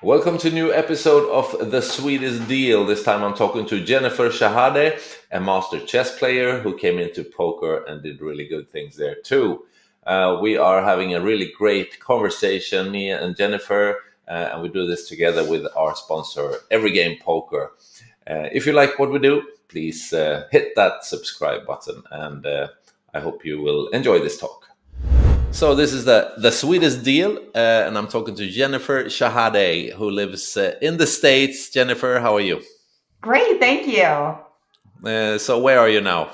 Welcome to a new episode of The Sweetest Deal. This time I'm talking to Jennifer Shahade, a master chess player who came into poker and did really good things there too. We are having a really great conversation, me and Jennifer, and we do this together with our sponsor, Every Game Poker. If you like what we do, please hit that subscribe button, and I hope you will enjoy this talk. So this is the sweetest deal, and I'm talking to Jennifer Shahade, who lives in the States. Jennifer, how are you? Great, thank you. So where are you now?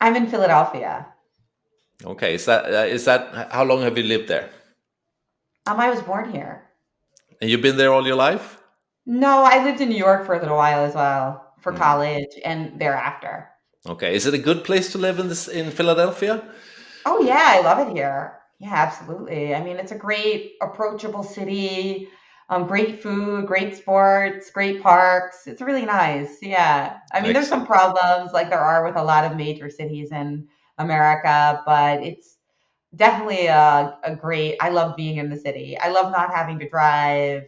I'm in Philadelphia. Okay, is that how long have you lived there? I was born here. And you've been there all your life? No, I lived in New York for a little while as well, for Mm. college and thereafter. Okay, is it a good place to live in Philadelphia? Oh yeah, I love it here. Yeah, absolutely. I mean, it's a great, approachable city. Great food, great sports, great parks. It's really nice. Yeah. I mean, there's some Excellent. problems like there are with a lot of major cities in America, but it's definitely a great. I love being in the city. I love not having to drive,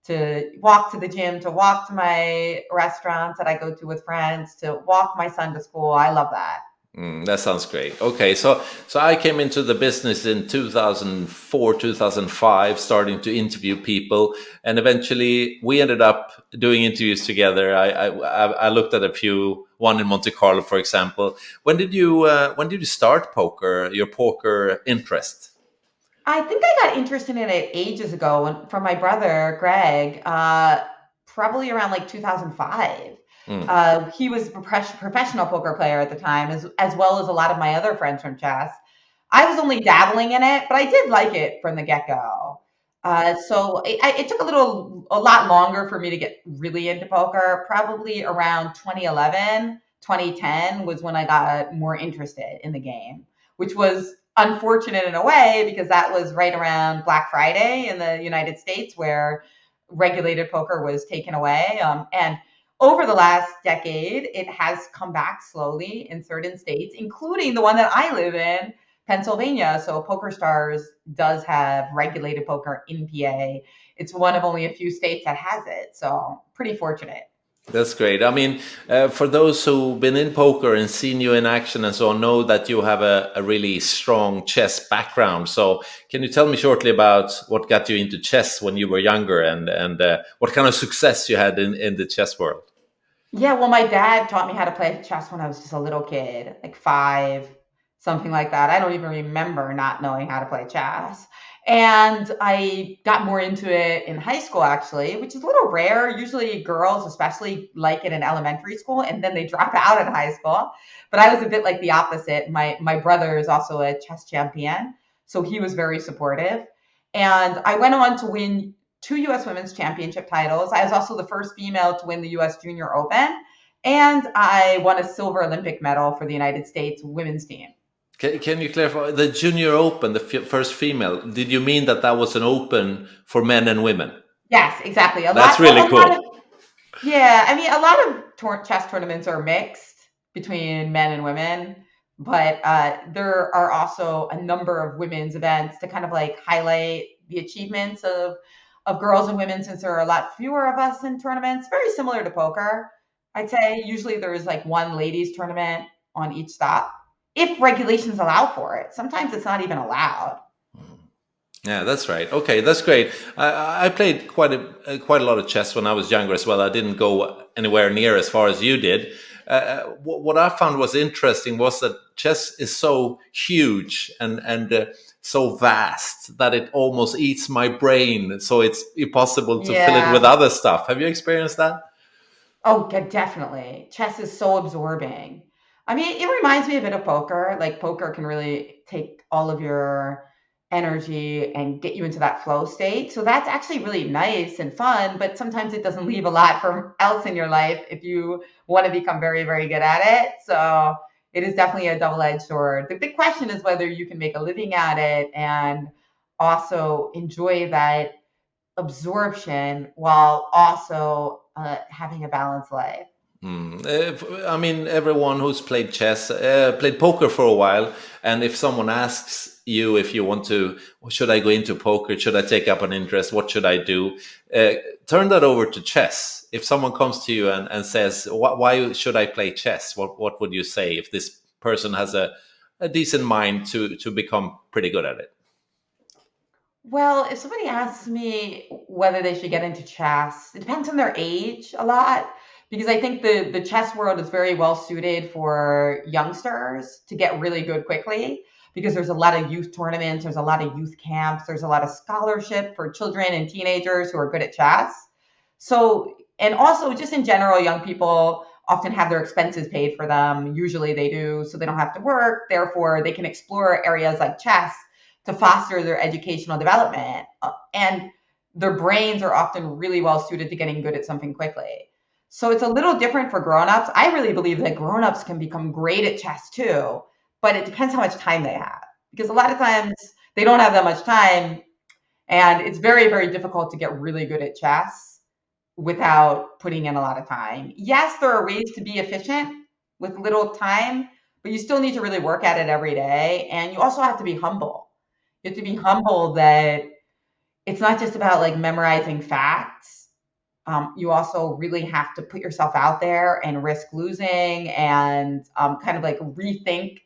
to walk to the gym, to walk to my restaurants that I go to with friends, to walk my son to school. I love that. That sounds great. Okay, so I came into the business in 2004, 2005, starting to interview people, and eventually we ended up doing interviews together. I looked at a few, one in Monte Carlo, for example. When did you start poker? Your poker interest? I think I got interested in it ages ago from my brother Greg, probably around like 2005. Mm, He was a professional poker player at the time, as well as a lot of my other friends from chess. I was only dabbling in it, but I did like it from the get go. So it took a lot longer for me to get really into poker. Probably around 2011, 2010 was when I got more interested in the game, which was unfortunate in a way because that was right around Black Friday in the United States where regulated poker was taken away. And over the last decade, it has come back slowly in certain states, including the one that I live in, Pennsylvania. So PokerStars does have regulated poker in PA. It's one of only a few states that has it. So pretty fortunate. that's great. I mean, for those who've been in poker and seen you in action and so on, know that you have a really strong chess background. So, can you tell me shortly about what got you into chess when you were younger, and what kind of success you had in the chess world? Yeah, well, my dad taught me how to play chess when I was just a little kid, like 5, something like that. I don't even remember not knowing how to play chess. And I got more into it in high school, actually, which is a little rare. Usually, girls, especially, like it in elementary school, and then they drop out in high school. But I was a bit like the opposite. My brother is also a chess champion, so he was very supportive. And I went on to win 2 U.S. Women's Championship titles. I was also the first female to win the U.S. Junior Open, and I won a silver Olympic medal for the United States women's team. Can you clarify the Junior Open, the first female? Did you mean that was an open for men and women? Yes, exactly. That's really A lot of cool. yeah. I mean, a lot of chess tournaments are mixed between men and women, but there are also a number of women's events to kind of like highlight the achievements of girls and women, since there are a lot fewer of us in tournaments. Very similar to poker, I'd say. Usually there's like one ladies tournament on each stop, if regulations allow for it. Sometimes it's not even allowed. Yeah, that's right. Okay, that's great. I played quite a lot of chess when I was younger as well. I didn't go anywhere near as far as you did. What I found was interesting was that chess is so huge and so vast that it almost eats my brain. So it's impossible to fill it with Yeah. other stuff. Have you experienced that? Oh, definitely. Chess is so absorbing. I mean, it reminds me a bit of poker. Like poker can really take all of your energy and get you into that flow state. So that's actually really nice and fun, but sometimes it doesn't leave a lot for else in your life if you want to become very, very good at it. So it is definitely a double-edged sword. The big question is whether you can make a living at it and also enjoy that absorption while also having a balanced life. I mean, everyone who's played chess, played poker for a while, and if someone asks you if you want to, should I go into poker? Should I take up an interest? What should I do? Turn that over to chess. If someone comes to you and says, why should I play chess? What would you say if this person has a decent mind to become pretty good at it? Well, if somebody asks me whether they should get into chess, it depends on their age a lot, because I think the chess world is very well suited for youngsters to get really good quickly, because there's a lot of youth tournaments, there's a lot of youth camps, there's a lot of scholarship for children and teenagers who are good at chess. So, and also just in general, young people often have their expenses paid for them. Usually they do, so they don't have to work. Therefore, they can explore areas like chess to foster their educational development. And their brains are often really well suited to getting good at something quickly. So it's a little different for grown-ups. I really believe that grown-ups can become great at chess too, but it depends how much time they have. Because a lot of times they don't have that much time, and it's very, very difficult to get really good at chess without putting in a lot of time. Yes, there are ways to be efficient with little time, but you still need to really work at it every day. And you also have to be humble. You have to be humble that it's not just about like memorizing facts. You also really have to put yourself out there and risk losing, and kind of like rethink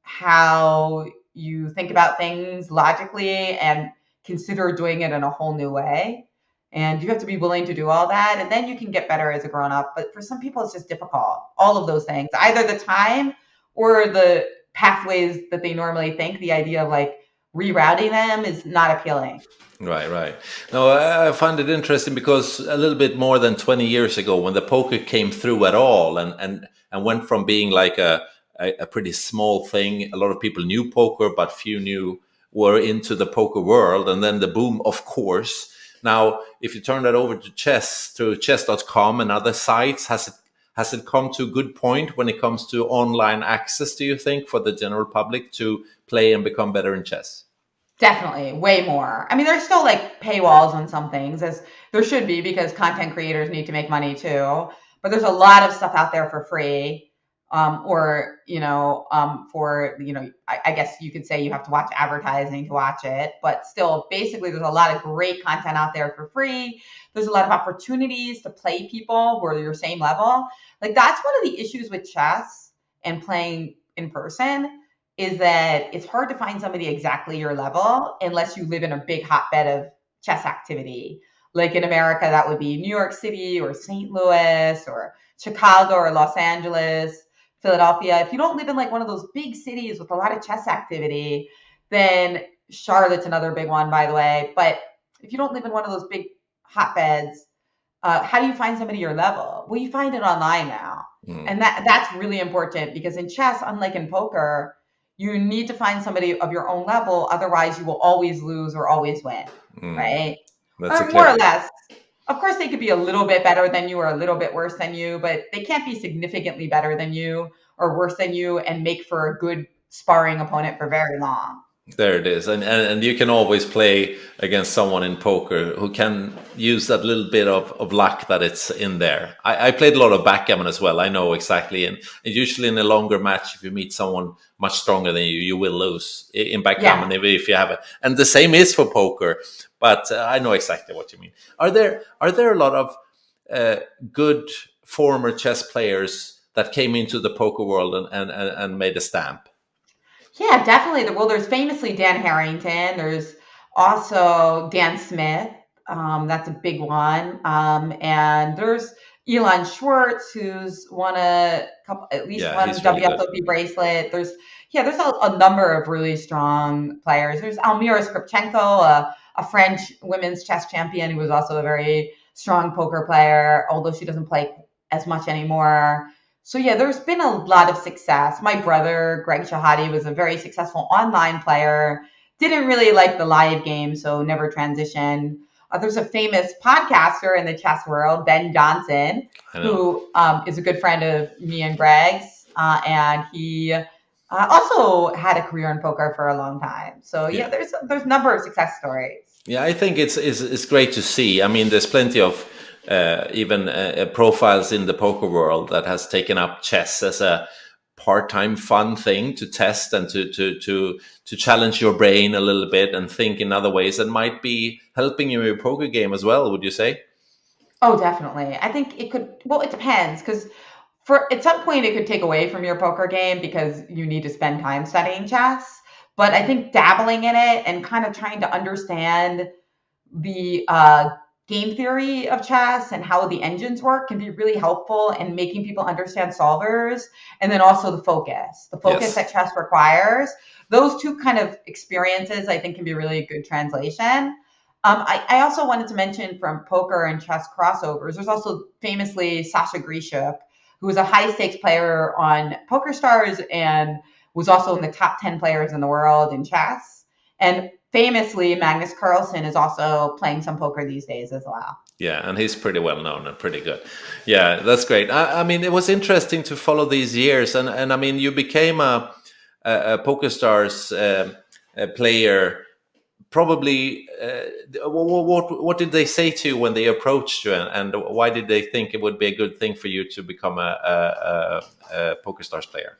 how you think about things logically and consider doing it in a whole new way. And you have to be willing to do all that, and then you can get better as a grown up. But for some people, it's just difficult. All of those things, either the time or the pathways that they normally think, the idea of like rerouting them is not appealing. Right. No, I find it interesting because a little bit more than 20 years ago, when the poker came through at all and went from being like a pretty small thing, a lot of people knew poker, but few knew were into the poker world. And then the boom, of course. Now, if you turn that over to chess, through chess.com and other sites, has it come to a good point when it comes to online access, do you think, for the general public to play and become better in chess? Definitely, way more. I mean, there's still like paywalls on some things, as there should be, because content creators need to make money too. But there's a lot of stuff out there for free, or I guess you could say you have to watch advertising to watch it. But still, basically, there's a lot of great content out there for free. There's a lot of opportunities to play people who are your same level. Like that's one of the issues with chess and playing in person, is that it's hard to find somebody exactly your level unless you live in a big hotbed of chess activity. Like in America, that would be New York City or St. Louis or Chicago or Los Angeles, Philadelphia. If you don't live in like one of those big cities with a lot of chess activity, then Charlotte's another big one, by the way. But if you don't live in one of those big hotbeds, how do you find somebody your level? Well, you find it online now. And that's really important, because in chess, unlike in poker, you need to find somebody of your own level. Otherwise, you will always lose or always win, right? That's a Or more clear. or less. Of course, they could be a little bit better than you or a little bit worse than you, but they can't be significantly better than you or worse than you and make for a good sparring opponent for very long. There it is. And you can always play against someone in poker who can use that little bit of luck that it's in there. I played a lot of backgammon as well. I know exactly. And usually in a longer match, if you meet someone much stronger than you will lose in backgammon, Yeah. if you have it. And the same is for poker. But I know exactly what you mean. Are there a lot of good former chess players that came into the poker world and made a stamp? Yeah, definitely. Well, there's famously Dan Harrington. There's also Dan Smith. That's a big one. And there's Elon Schwartz, who's won at least Yeah, one he's really good. WSOP bracelet. There's a number of really strong players. There's Almira Skripchenko, a French women's chess champion who was also a very strong poker player, although she doesn't play as much anymore. So yeah, there's been a lot of success. My brother, Greg Shahade, was a very successful online player. Didn't really like the live game, so never transitioned. There's a famous podcaster in the chess world, Ben Johnson, I know. who is a good friend of me and Greg's, and he also had a career in poker for a long time. So yeah, there's a number of success stories. Yeah, I think it's great to see. I mean, there's plenty of even profiles in the poker world that has taken up chess as a part-time fun thing to test and to challenge your brain a little bit and think in other ways, and might be helping you in your poker game as well, would you say? Oh, definitely. I think it could, well, it depends because for at some point it could take away from your poker game because you need to spend time studying chess. But I think dabbling in it and kind of trying to understand the game theory of chess and how the engines work can be really helpful in making people understand solvers, and then also the focus Yes. that chess requires. Those two kind of experiences I think can be really good translation. I also wanted to mention from poker and chess crossovers, there's also famously Sasha Grishuk, who was a high stakes player on PokerStars and was also in the top 10 players in the world in chess. And famously, Magnus Carlsen is also playing some poker these days as well. Yeah, and he's pretty well known and pretty good. Yeah, that's great. I mean, it was interesting to follow these years, and I mean, you became a PokerStars player. Probably, what did they say to you when they approached you, and why did they think it would be a good thing for you to become a PokerStars player?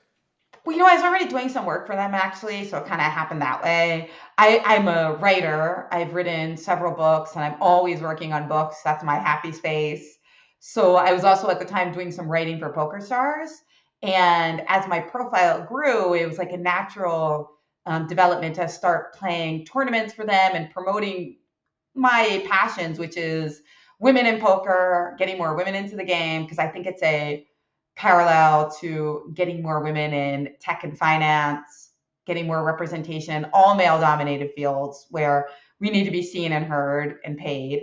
Well, I was already doing some work for them actually, so it kind of happened that way. I'm a writer. I've written several books, and I'm always working on books. That's my happy space. So I was also at the time doing some writing for PokerStars, and as my profile grew, it was like a natural development to start playing tournaments for them and promoting my passions, which is women in poker, getting more women into the game, because I think it's a parallel to getting more women in tech and finance, getting more representation in all male dominated fields where we need to be seen and heard and paid.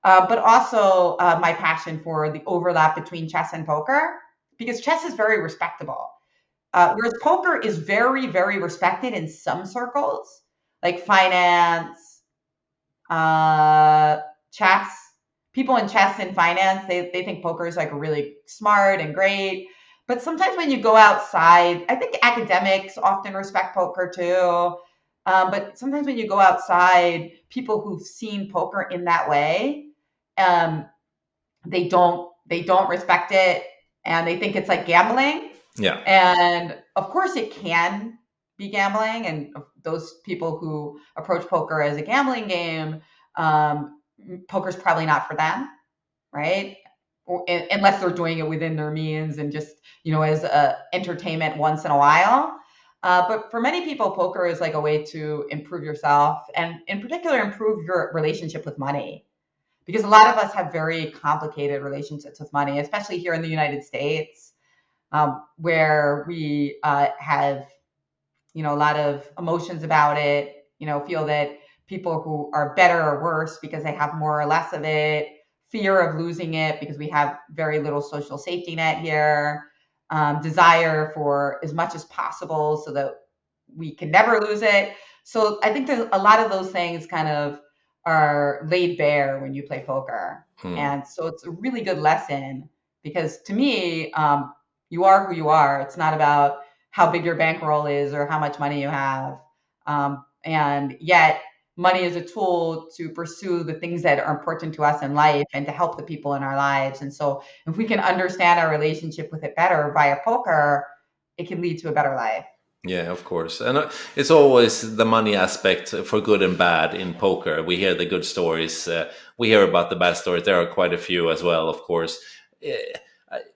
But also my passion for the overlap between chess and poker, because chess is very respectable. Whereas poker is very, very respected in some circles, like finance, chess. People in chess and finance, they think poker is like really smart and great. But sometimes when you go outside, I think academics often respect poker too. But sometimes when you go outside, people who've seen poker in that way, um, they don't respect it, and they think it's like gambling. Yeah. And of course, it can be gambling. And those people who approach poker as a gambling game, um, poker's probably not for them, right? Unless they're doing it within their means and just, as a entertainment once in a while. But for many people, poker is like a way to improve yourself and, in particular, improve your relationship with money. Because a lot of us have very complicated relationships with money, especially here in the United States, where we have, a lot of emotions about it, feel that people who are better or worse because they have more or less of it, fear of losing it because we have very little social safety net here, desire for as much as possible so that we can never lose it. So I think there's a lot of those things kind of are laid bare when you play poker. Hmm. And so it's a really good lesson because to me, you are who you are. It's not about how big your bankroll is or how much money you have. And yet, money is a tool to pursue the things that are important to us in life and to help the people in our lives. And so, if we can understand our relationship with it better via poker, it can lead to a better life. Yeah, of course. And it's always the money aspect for good and bad in poker. We hear the good stories, we hear about the bad stories. There are quite a few as well, of course. Eh,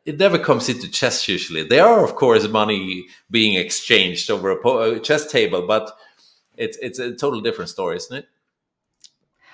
It never comes into chess usually. There are, of course, money being exchanged over a chess table, but it's a total different story, isn't it?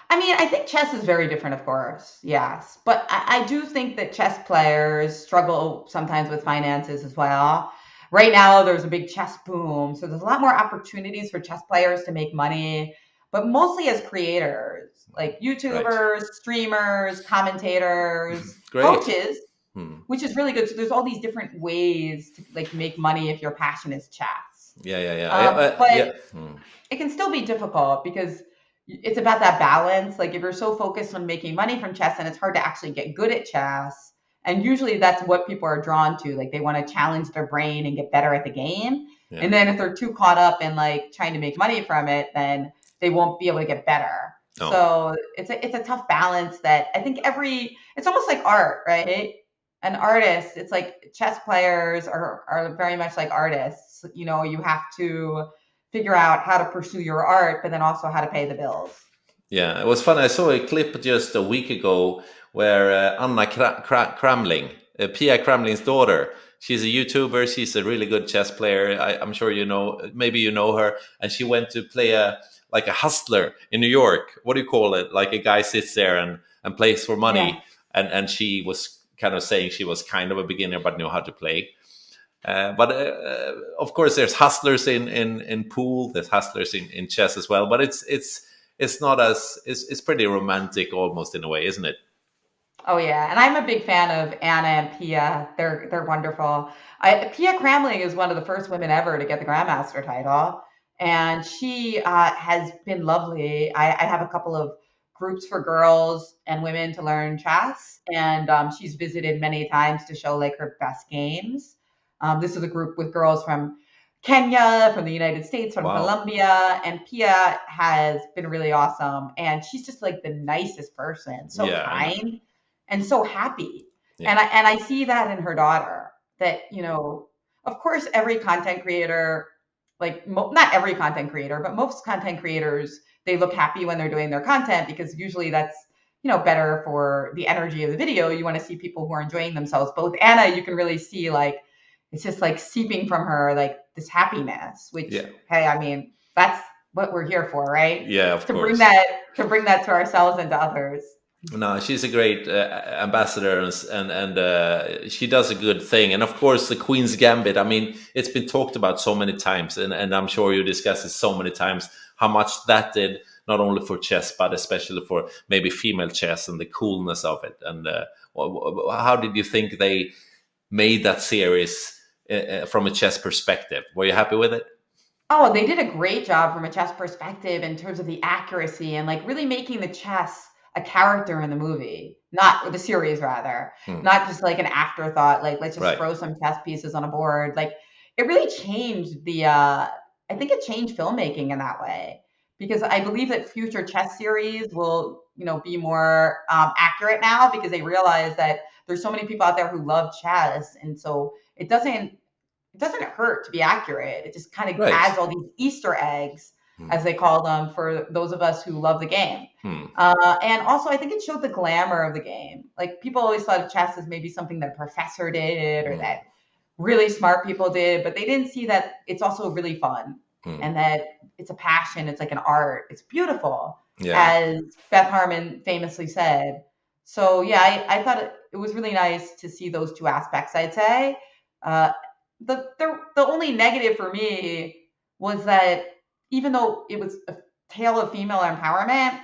I mean, I think chess is very different, of course, yes. But I do think that chess players struggle sometimes with finances as well. Right now, there's a big chess boom. So there's a lot more opportunities for chess players to make money, but mostly as creators, like Right. YouTubers, streamers, commentators, Great. coaches, Hmm. which is really good. So there's all these different ways to like make money if your passion is chess. Yeah, yeah, yeah. But Yeah. Hmm. it can still be difficult because it's about that balance. Like if you're so focused on making money from chess and it's hard to actually get good at chess. And usually that's what people are drawn to. Like they want to challenge their brain and get better at the game. Yeah. And then if they're too caught up in like trying to make money from it, then they won't be able to get better. Oh. So it's a tough balance that I think it's almost like art, right? an artist, it's like chess players are very much like artists. You know, you have to figure out how to pursue your art, but then also how to pay the bills. Yeah, it was fun. I saw a clip just a week ago where Anna Kramling, Pia Kramling's daughter, she's a YouTuber. She's a really good chess player. I'm sure you know, maybe you know her. And she went to play like a hustler in New York. What do you call it? Like a guy sits there and plays for Yeah. money. And she was kind of saying she was kind of a beginner but knew how to play. But of course, there's hustlers in pool. There's hustlers in chess as well. But it's not as it's pretty romantic almost in a way, isn't it? Oh yeah, and I'm a big fan of Anna and Pia. They're wonderful. Pia Kramling is one of the first women ever to get the Grandmaster title, and she has been lovely. I have a couple of groups for girls and women to learn chess, and she's visited many times to show like her best games. This is a group with girls from Kenya, from the United States, from Wow. Colombia, and Pia has been really awesome. And she's just like the nicest person, so Yeah, I know. kind and so happy. Yeah. And I see that in her daughter. That of course, every content creator, like not every content creator, but most content creators, they look happy when they're doing their content because usually that's better for the energy of the video. You want to see people who are enjoying themselves. But with Anna, you can really see like it's just like seeping from her like this happiness. Which, Yeah. hey, I mean, that's what we're here for, right? Yeah, of To bring course. that to bring that to ourselves and to others. No, she's a great ambassador, and she does a good thing. And of course, the Queen's Gambit. I mean, it's been talked about so many times, and I'm sure you discussed it so many times how much that did not only for chess, but especially for maybe female chess and the coolness of it. And how did you think they made that series from a chess perspective? Were you happy with it? Oh, they did a great job from a chess perspective in terms of the accuracy and like really making the chess a character in the movie, not or the series rather, Hmm. not just like an afterthought, like let's just Right. throw some chess pieces on a board. Like it really changed I think it changed filmmaking in that way because I believe that future chess series will, be more accurate now because they realize that there's so many people out there who love chess. And so it doesn't hurt to be accurate. It just kind of Right. adds all these Easter eggs, Hmm. as they call them, for those of us who love the game. Hmm. And also, I think it showed the glamour of the game. Like people always thought of chess as maybe something that a professor did or Hmm. that really smart people did, but they didn't see that it's also really fun Hmm. and that it's a passion. It's like an art. It's beautiful, Yeah. as Beth Harmon famously said. So yeah, I thought it was really nice to see those two aspects. I'd say. Uh, the only negative for me was that even though it was a tale of female empowerment,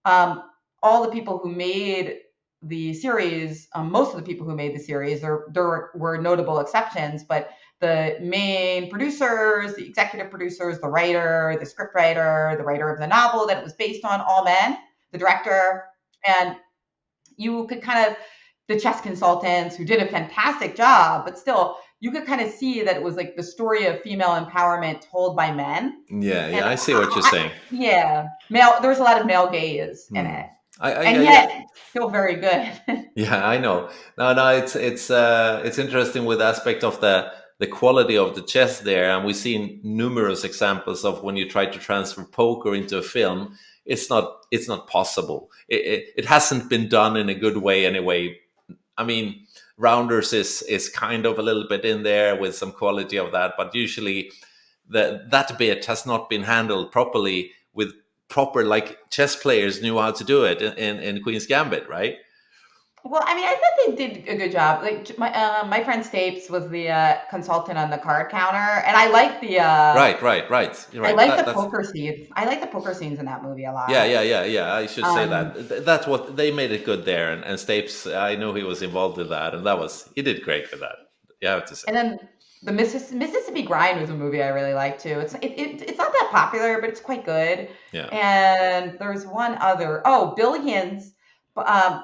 um, all the people who made the series, most of the people who made the series, there were notable exceptions, but the main producers, the executive producers, the writer, the script writer, the writer of the novel that it was based on, all men, the director, and you could kind of the chess consultants who did a fantastic job, but still you could kind of see that it was like the story of female empowerment told by men. Yeah. And Yeah. I see what you're saying. yeah, there was a lot of male gaze in Hmm. it, I and yeah. yet still very good. Yeah, I know. No, no, it's interesting with the aspect of the quality of the chess there, and we've seen numerous examples of when you try to transfer poker into a film, it's not possible. It hasn't been done in a good way anyway. I mean, Rounders is kind of a little bit in there with some quality of that, but usually that bit has not been handled properly with proper like chess players knew how to do it in Queen's Gambit, right? Well, I mean, I thought they did a good job. Like my friend Stapes was the consultant on the card counter, and Right, right, right. You're I right. like the That's poker scenes. I like the poker scenes in that movie a yeah, lot. yeah, yeah, yeah. I should say that. Um, That's what they made it good there. And Stapes, I know he was involved with that, and he did great with that. You have to say. And then the Mississippi Grind was a movie I really liked too. It's not that popular, but it's quite good. Yeah. And there's one other, Billions,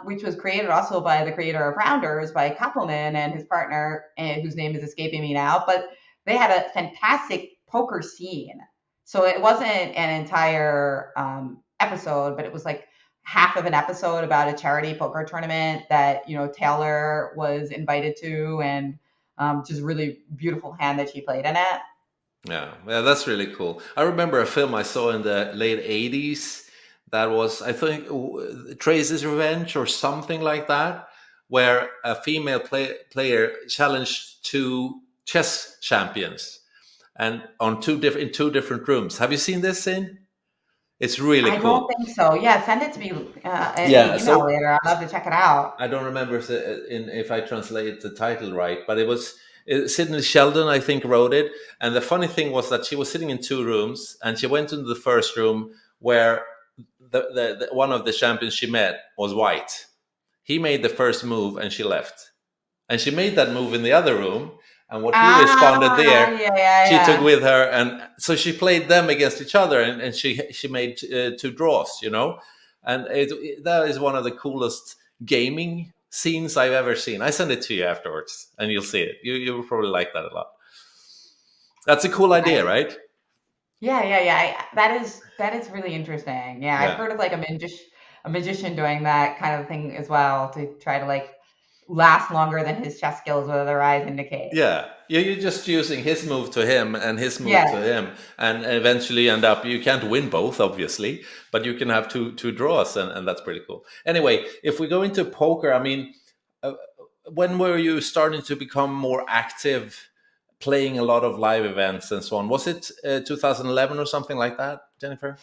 which was created also by the creator of Rounders, by Koppelman and his partner, whose name is escaping me now. But they had a fantastic poker scene. So it wasn't an entire episode, but it was like half of an episode about a charity poker tournament that Taylor was invited to, and just really beautiful hand that she played in it. Yeah, yeah, that's really cool. I remember a film I saw in the late '80s that was, I think, Tracy's Revenge or something like that, where a female player challenged two chess champions, and on two different rooms. Have you seen this scene? It's really I don't cool. think so. Yeah, send it to me in Yeah, the email so later. I'd love to check it out. I don't remember if I translate the title right, but it was Sidney Sheldon, I think, wrote it. And the funny thing was that she was sitting in two rooms, and she went into the first room where the one of the champions she met was white. He made the first move, and she left. And she made that move in the other room, and what he responded Ah, there, yeah, yeah, she took yeah. with her, and so she played them against each other, and she made two draws, and that is one of the coolest gaming scenes I've ever seen. I send it to you afterwards, and you'll see it. You will probably like that a lot. That's a cool idea, Nice. right? Yeah, yeah, yeah. That is really interesting. Yeah, I've Yeah. heard of like a magician doing that kind of thing as well to try to like last longer than his chess skills would otherwise indicate. Yeah, you're just using his move to him and his move to Yes. him, and eventually end up. You can't win both, obviously, but you can have two draws, and that's pretty cool. Anyway, if we go into poker, I mean, uh, when were you starting to become more active, playing a lot of live events and so on? Was it 2011 or something like that, Jennifer?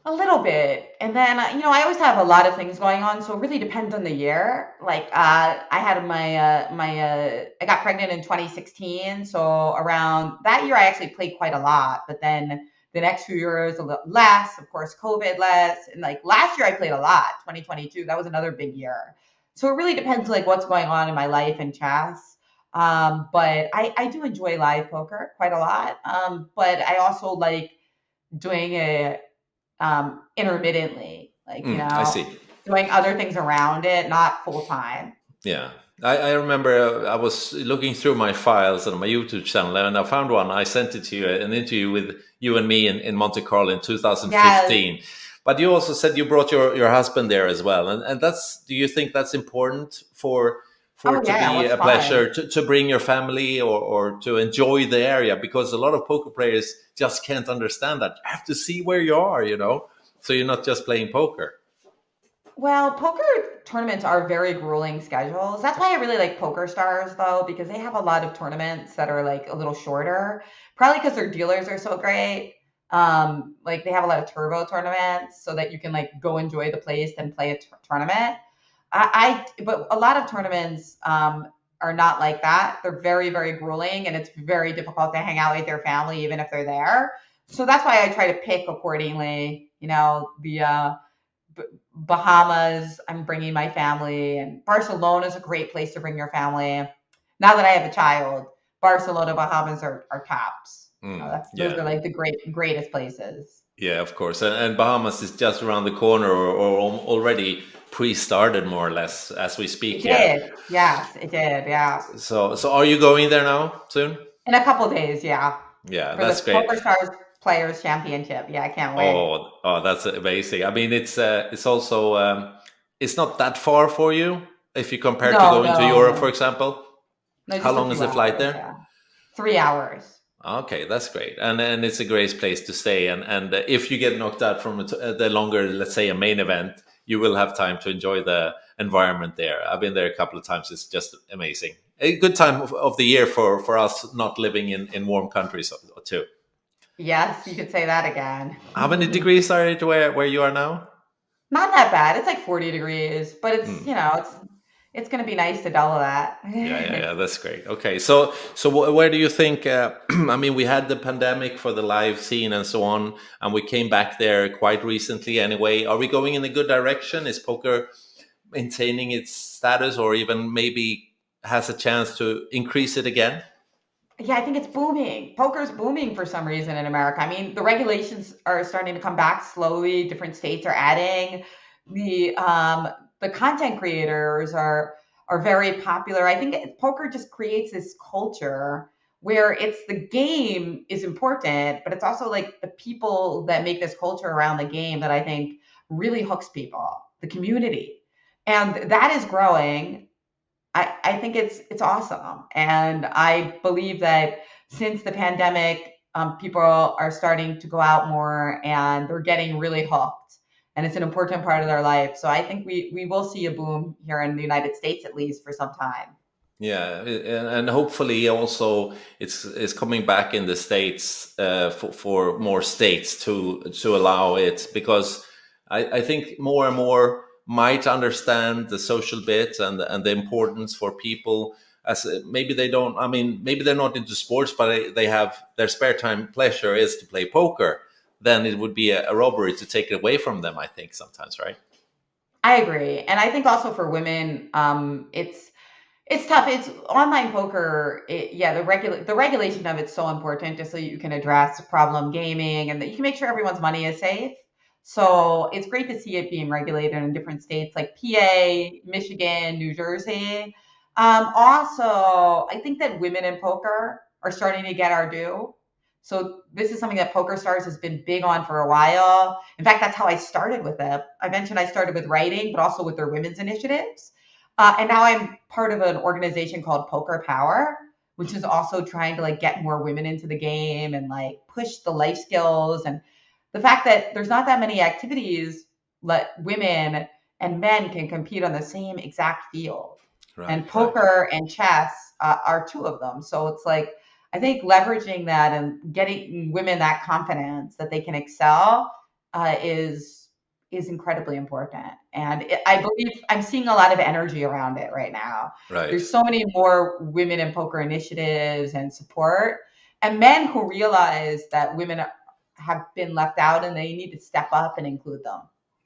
A little bit. And then, I always have a lot of things going on, so it really depends on the year. Like, I had I got pregnant in 2016, so around that year, I actually played quite a lot. But then the next few years, a little less. Of course, COVID less. And like last year, I played a lot. 2022, that was another big year. So it really depends, like what's going on in my life and chess. But I do enjoy live poker quite a lot. But I also like doing it intermittently, like, I see. doing other things around it, not full time. Yeah. I remember I was looking through my files on my YouTube channel, and I found one. I sent it to you, an interview with you and me in Monte Carlo in Yes. 2015. But you also said you brought your husband there as well. And do you think that's important for Oh it to yeah, be what's a fun? pleasure to bring your family, or to enjoy the area? Because a lot of poker players just can't understand that. You have to see where you are, so you're not just playing poker. Well, poker tournaments are very grueling schedules. That's why I really like PokerStars though, because they have a lot of tournaments that are like a little shorter. Probably because their dealers are so great. Like they have a lot of turbo tournaments so that you can like go enjoy the place and play a tournament. But a lot of tournaments are not like that. They're very, very grueling, and it's very difficult to hang out with your family even if they're there. So that's why I try to pick accordingly. The Bahamas, I'm bringing my family, and Barcelona is a great place to bring your family. Now that I have a child, Barcelona, Bahamas are tops. Those are Yeah. like the greatest places. Yeah, of course. And Bahamas is just around the corner, or already pre-started more or less as we It speak. Yeah. did. Yes, it did. Yeah. So are you going there now soon? In a couple days, yeah. Yeah, For the that's great. PokerStars Players Championship. Yeah, I can't wait. Oh, that's amazing. I mean, it's also it's not that far for you if you compare to No, going to Europe, for no. example. No, How just a long is few the flight hours, there? yeah. 3 hours. Okay, that's great, and it's a great place to stay. And if you get knocked out from the longer, let's say, a main event, you will have time to enjoy the environment there. I've been there a couple of times. It's just amazing. A good time of the year for us not living in warm countries too. Yes, you could say that again. How many degrees are it where you are now? Not that bad. It's like 40 degrees, but it's, Hmm. it's going to be nice to double that. Yeah. That's great. Okay, so where do you think? I mean, we had the pandemic for the live scene and so on, and we came back there quite recently. Anyway, are we going in a good direction? Is poker maintaining its status, or even maybe has a chance to increase it again? Yeah, I think it's booming. Poker's booming for some reason in America. I mean, the regulations are starting to come back slowly. Different states are adding. The content creators are very popular. I think poker just creates this culture where it's the game is important, but it's also like the people that make this culture around the game that I think really hooks people, the community. And that is growing. I think it's awesome. And I believe that since the pandemic, people are starting to go out more and they're getting really hooked. And it's an important part of their life. So I think we will see a boom here in the United States, at least for some time. Yeah, and hopefully also it's coming back in the states, for more states to allow it, because I think more and more might understand the social bit and the importance for people, as maybe they don't. I mean, maybe they're not into sports, but they have their spare time pleasure is to play poker. Then it would be a robbery to take it away from them, I think sometimes, right? I agree. And I think also for women, it's tough. It's online poker. Yeah, the regulation of it's so important, just so you can address problem gaming and that you can make sure everyone's money is safe. So it's great to see it being regulated in different states like PA, Michigan, New Jersey. Also, I think that women in poker are starting to get our due. So this is something that PokerStars has been big on for a while. In fact, that's how I started with it. I mentioned I started with writing, but also with their women's initiatives. And now I'm part of an organization called Poker Power, which is also trying to like get more women into the game and like push the life skills and the fact that there's not that many activities that women and men can compete on the same exact field. Right, And right. poker and chess are two of them. So it's like I think leveraging that and getting women that confidence that they can excel is incredibly important. And I believe I'm seeing a lot of energy around it right now. Right. There's so many more women in poker initiatives and support, and men who realize that women have been left out and they need to step up and include them.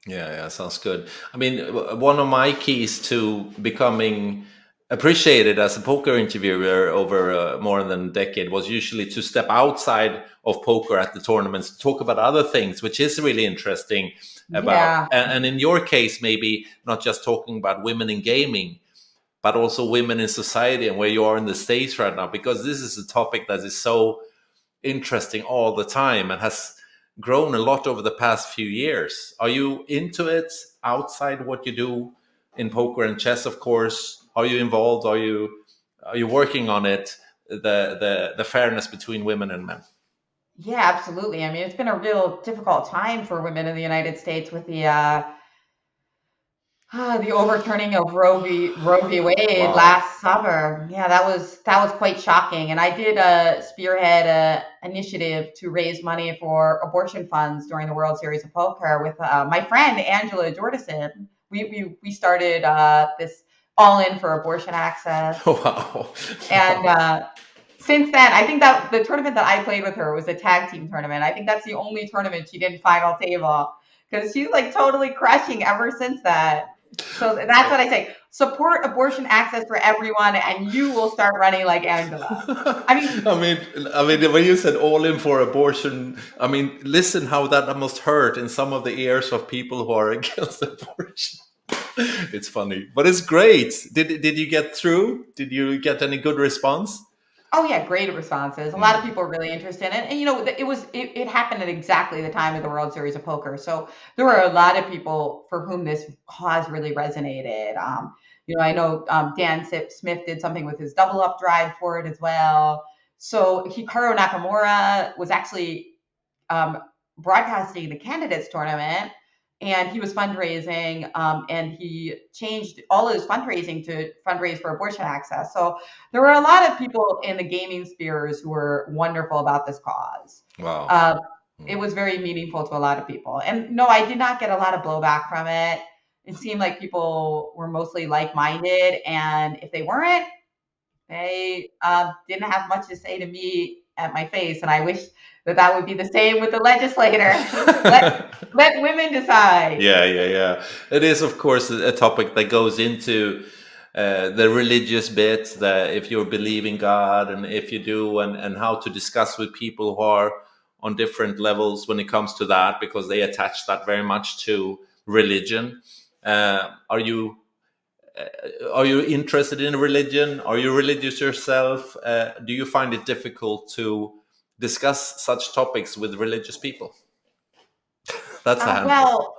Yeah, yeah, sounds good. I mean, one of my keys to becoming appreciated as a poker interviewer over more than a decade was usually to step outside of poker at the tournaments, to talk about other things, which is really interesting. About Yeah. and in your case, maybe not just talking about women in gaming, but also women in society and where you are in the States right now, because this is a topic that is so interesting all the time and has grown a lot over the past few years. Are you into it outside what you do in poker and chess? Of course. Are you involved? Are you working on it? The fairness between women and men. Yeah, absolutely. I mean, it's been a real difficult time for women in the United States with the overturning of Roe v. Wade Wow. last summer. Yeah, that was quite shocking. And I did spearhead a initiative to raise money for abortion funds during the World Series of Poker with my friend Angela Jordison. We started this all in for abortion access, Wow. and Wow. since then, I think that the tournament that I played with her was a tag team tournament. I think that's the only tournament she did final table because she's like totally crushing ever since that. So that's what I say. Support abortion access for everyone, and you will start running like Angela. I mean, I mean, when you said all in for abortion, I mean, listen how that must hurt in some of the ears of people who are against abortion. It's funny, but it's great. Did you get through? Did you get any good response? oh yeah, great responses. A lot of Mm. people are really interested, and you know, it happened at exactly the time of the World Series of Poker. So there were a lot of people for whom this cause really resonated. You know, I know Smith did something with his double up drive for it as well. So Hikaru Nakamura was actually um, broadcasting the candidates tournament, and he was fundraising, and he changed all of his fundraising to fundraise for abortion access. So there were a lot of people in the gaming spheres who were wonderful about this cause. Wow. Uh, it Mm. was very meaningful to a lot of people. And no, I did not get a lot of blowback from it. It seemed like people were mostly like minded. And if they weren't, they didn't have much to say to me at my face. And I wish that that would be the same with the legislators. Let women decide. Yeah, yeah, yeah. It is, of course, a topic that goes into the religious bit, that if you believe in God and if you do, and how to discuss with people who are on different levels when it comes to that, because they attach that very much to religion. Uh, are you are you interested in religion? Are you religious yourself? Do you find it difficult to discuss such topics with religious people? That's a handful. Well,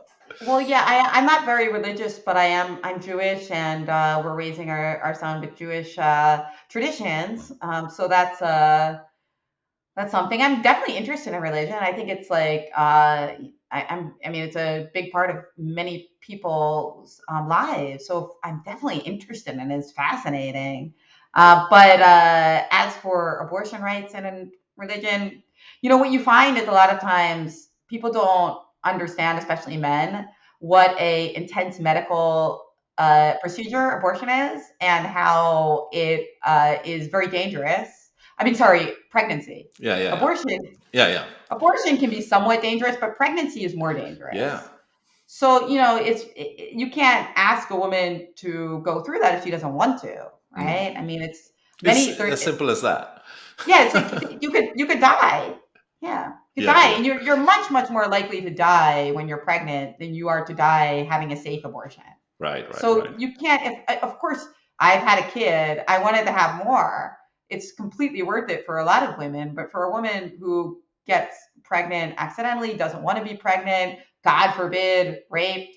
Well, yeah, I'm not very religious, but I'm Jewish, and we're raising our son with Jewish traditions. So that's something. I'm definitely interested in religion. I think it's like I mean, it's a big part of many people's lives. So I'm definitely interested in it. It's fascinating. But as for abortion rights and in religion, what you find is a lot of times people don't understand, especially men, what a intense medical procedure abortion is, and how it is very dangerous. I mean, sorry, pregnancy. Yeah, yeah, yeah, Abortion yeah, yeah, abortion can be somewhat dangerous, but pregnancy is more yeah. dangerous. So, you can't ask a woman to go through that if she doesn't want to, Mm. right? I mean, it's It's many there as simple as that. yeah, it's like you could die. Yeah. You could Yeah, die, yeah. and you're much more likely to die when you're pregnant than you are to die having a safe abortion. Right, right, So right. you can't, of course, I've had a kid. I wanted to have more. It's completely worth it for a lot of women, but for a woman who gets pregnant accidentally, doesn't want to be pregnant, God forbid, raped,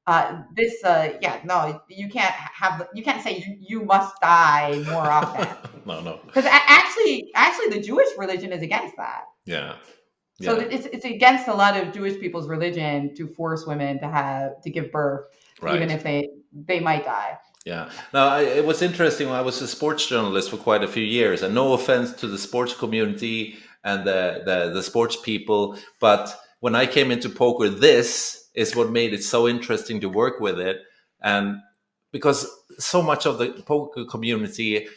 yeah, no, you can't say you must die more often. No, no. Because actually, the Jewish religion is against that. Yeah, So yeah. it's against a lot of Jewish people's religion to force women to give birth, even Right. if they might die. Yeah. Now, it was interesting. I was a sports journalist for quite a few years, and no offense to the sports community and the sports people, but when I came into poker, this is what made it so interesting to work with it, and because so much of the poker community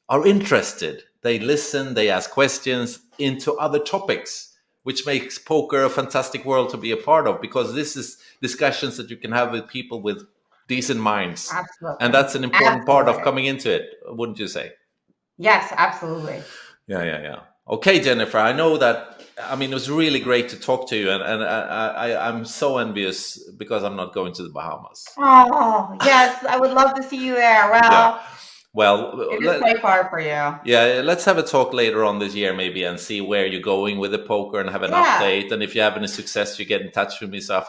are interested, they listen, they ask questions into other topics, which makes poker a fantastic world to be a part of. Because this is discussions that you can have with people with decent minds, and Absolutely. that's an important part of Absolutely. coming into it, wouldn't you say? Yes, absolutely. Yeah, yeah, yeah. Okay, Jennifer, I know that. I mean, it was really great to talk to you, and I'm so envious because I'm not going to the Bahamas. Oh, yes, I would love to see you there. Yeah. Well, Well, it is quite far for you. yeah, let's have a talk later on this year, maybe, and see where you're going with the poker and have an Yeah, update. And if you have any success, you get in touch with me, so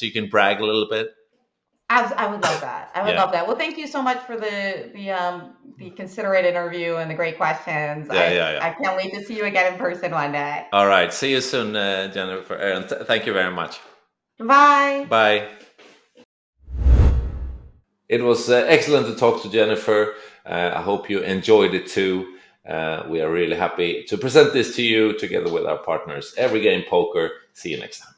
you can brag a little bit. I would love that. I would Yeah, love that. Well, thank you so much for the considerate interview and the great questions. yeah, I yeah, yeah. I can't wait to see you again in person one day. All right. See you soon, Jennifer. And thank you very much. Bye. Bye. It was excellent to talk to Jennifer. I hope you enjoyed it too. We are really happy to present this to you together with our partners, Every Game Poker. See you next time.